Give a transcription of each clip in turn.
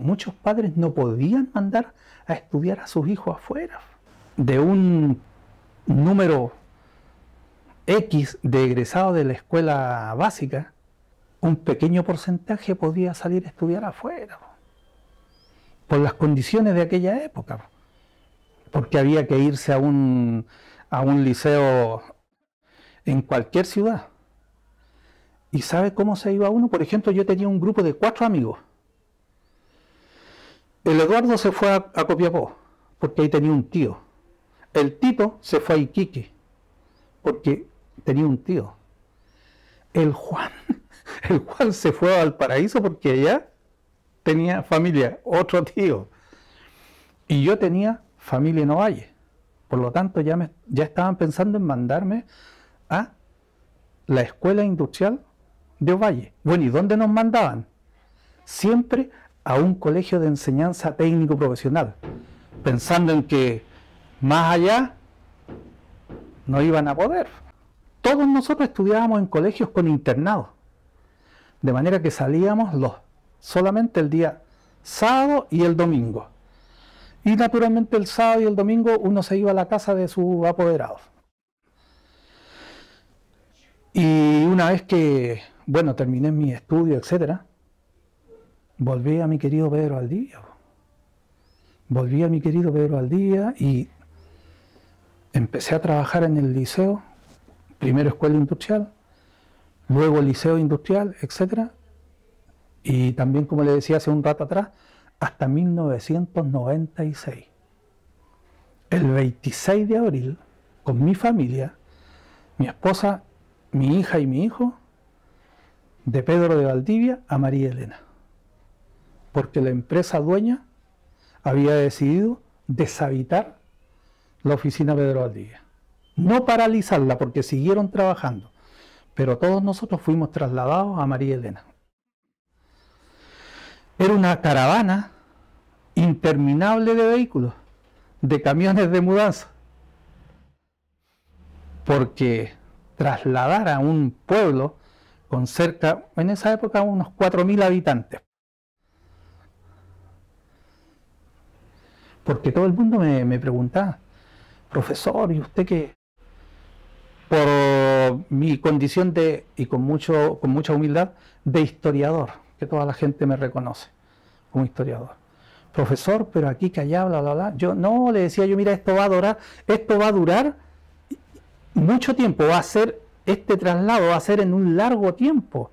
muchos padres no podían mandar a estudiar a sus hijos afuera. De un número X de egresados de la escuela básica, un pequeño porcentaje podía salir a estudiar afuera, por las condiciones de aquella época, porque había que irse a un liceo en cualquier ciudad. ¿Y sabe cómo se iba uno? Por ejemplo, yo tenía un grupo de 4 amigos. El Eduardo se fue a Copiapó, porque ahí tenía un tío. El Tito se fue a Iquique, porque tenía un tío. El Juan se fue a Valparaíso porque allá tenía familia, otro tío. Y yo tenía familia en Ovalle. Por lo tanto, ya estaban pensando en mandarme a la escuela industrial de Ovalle. Bueno, ¿y dónde nos mandaban? Siempre a un colegio de enseñanza técnico profesional, pensando en que más allá no iban a poder. Todos nosotros estudiábamos en colegios con internados, de manera que salíamos solamente el día sábado y el domingo. Y naturalmente el sábado y el domingo uno se iba a la casa de sus apoderados. Y una vez que, bueno, terminé mi estudio, etcétera, volví a mi querido Pedro Valdivia. Volví a mi querido Pedro Valdivia y empecé a trabajar en el liceo, primero escuela industrial, luego liceo industrial, etcétera. Y también, como le decía hace un rato atrás, hasta 1996. El 26 de abril, con mi familia, mi esposa, mi hija y mi hijo, de Pedro de Valdivia a María Elena. Porque la empresa dueña había decidido deshabitar la oficina Pedro Valdivia. No paralizarla, porque siguieron trabajando, pero todos nosotros fuimos trasladados a María Elena. Era una caravana interminable de vehículos, de camiones de mudanza, porque trasladar a un pueblo con cerca, en esa época, unos 4.000 habitantes. Porque todo el mundo me preguntaba, profesor, ¿y usted qué? Por mi condición y con mucha humildad, de historiador, que toda la gente me reconoce como historiador. Profesor, pero aquí callado, bla, bla, bla. Yo no, le decía yo, mira, esto va a durar mucho tiempo, este traslado va a ser en un largo tiempo.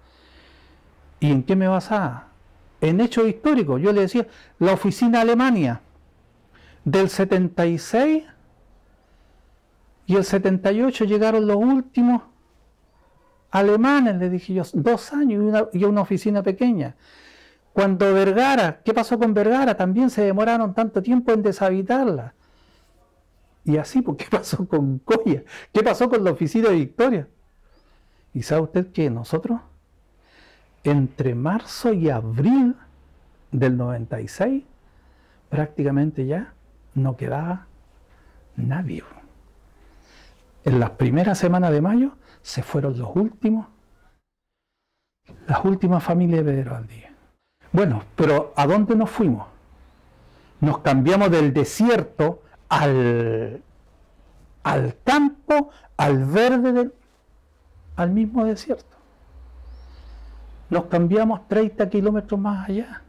¿Y en qué me basaba? En hechos históricos. Yo le decía, la oficina Alemania, del 76 y el 78 llegaron los últimos alemanes, le dije yo, 2 años y una oficina pequeña. Cuando Vergara, ¿qué pasó con Vergara? También se demoraron tanto tiempo en deshabitarla. Y así, ¿qué pasó con Coya? ¿Qué pasó con la oficina de Victoria? ¿Y sabe usted que nosotros, entre marzo y abril del 96, prácticamente ya no quedaba nadie? En las primeras semanas de mayo se fueron las últimas familias de Pedro Valdivia. Bueno, pero ¿a dónde nos fuimos? Nos cambiamos del desierto al campo, al verde, al mismo desierto. Nos cambiamos 30 kilómetros más allá.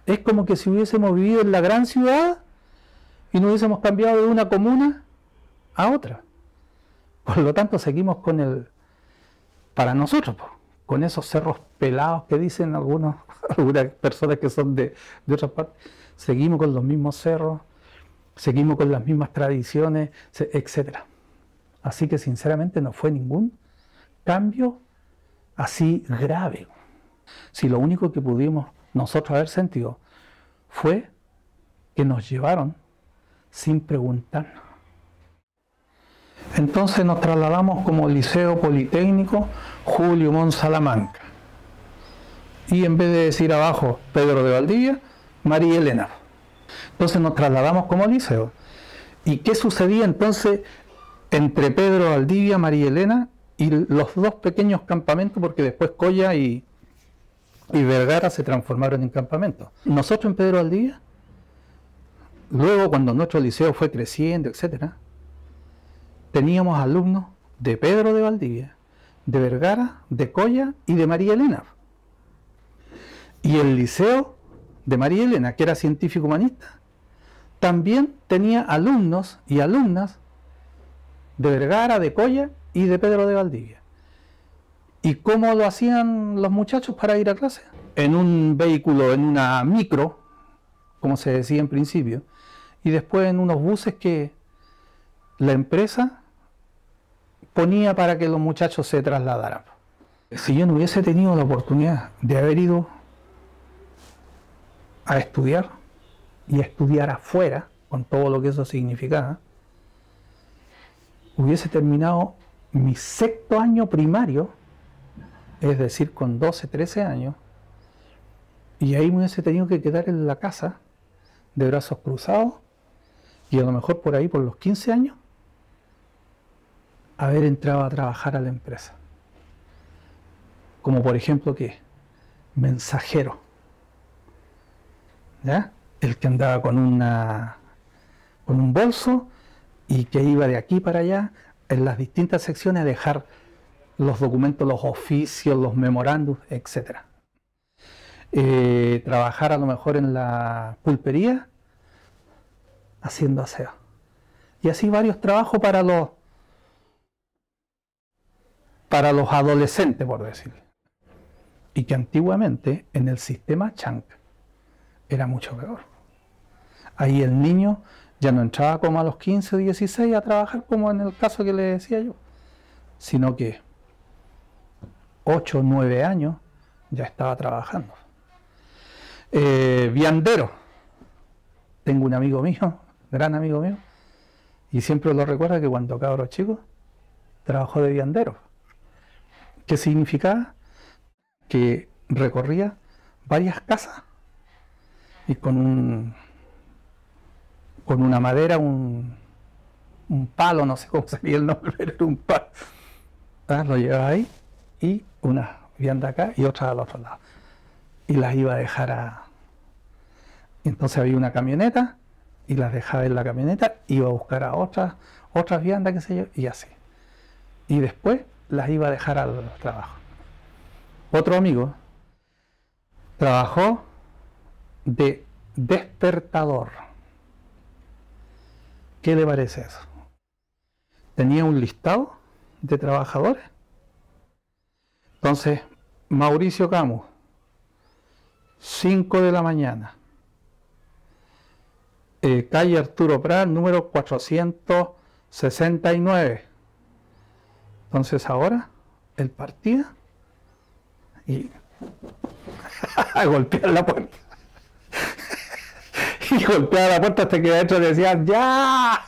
Es como que si hubiésemos vivido en la gran ciudad y nos hubiésemos cambiado de una comuna a otra. Por lo tanto, seguimos para nosotros, con esos cerros pelados que dicen algunas personas que son de otras partes. Seguimos con los mismos cerros, seguimos con las mismas tradiciones, etc. Así que sinceramente no fue ningún cambio así grave. Si lo único que pudimos nosotros haber sentido fue que nos llevaron sin preguntarnos. Entonces nos trasladamos como Liceo Politécnico Julio Montt Salamanca. Y en vez de decir abajo Pedro de Valdivia, María Elena. Entonces nos trasladamos como liceo. ¿Y qué sucedía entonces entre Pedro de Valdivia, María Elena y los 2 pequeños campamentos? Porque después Coya y y Vergara se transformaron en campamentos. Nosotros en Pedro Valdivia, luego cuando nuestro liceo fue creciendo, etcétera, teníamos alumnos de Pedro de Valdivia, de Vergara, de Coya y de María Elena. Y el liceo de María Elena, que era científico humanista, también tenía alumnos y alumnas de Vergara, de Coya y de Pedro de Valdivia. ¿Y cómo lo hacían los muchachos para ir a clase? En un vehículo, en una micro, como se decía en principio, y después en unos buses que la empresa ponía para que los muchachos se trasladaran. Si yo no hubiese tenido la oportunidad de haber ido a estudiar y a estudiar afuera, con todo lo que eso significaba, hubiese terminado mi 6º año primario, es decir, con 12, 13 años, y ahí me hubiese tenido que quedar en la casa de brazos cruzados, y a lo mejor por ahí, por los 15 años, haber entrado a trabajar a la empresa. Como por ejemplo, ¿qué? Mensajero. ¿Ya? El que andaba con un bolso y que iba de aquí para allá en las distintas secciones a dejar los documentos, los oficios, los memorándums, etc. Trabajar a lo mejor en la pulpería haciendo aseo. Y así varios trabajos para los adolescentes, por decirlo. Y que antiguamente en el sistema Chank era mucho peor. Ahí el niño ya no entraba como a los 15 o 16 a trabajar, como en el caso que le decía yo, sino que 8 o 9 años ya estaba trabajando. Viandero. Tengo un amigo mío, gran amigo mío, y siempre lo recuerda que cuando cabro chico trabajó de viandero. ¿Qué significaba? Que recorría varias casas y con una madera, un palo, no sé cómo sería el nombre, pero era un palo. Lo llevaba ahí y una vianda acá y otra al otro lado. Y las iba a dejar Entonces había una camioneta y las dejaba en la camioneta, iba a buscar a otras viandas, qué sé yo, y así. Y después las iba a dejar al trabajo. Otro amigo trabajó de despertador. ¿Qué le parece eso? Tenía un listado de trabajadores. Entonces, Mauricio Camus, 5 de la mañana, calle Arturo Prat, número 469. Entonces ahora, él partía y a golpear la puerta. Y golpeaba la puerta hasta que adentro decían ¡ya!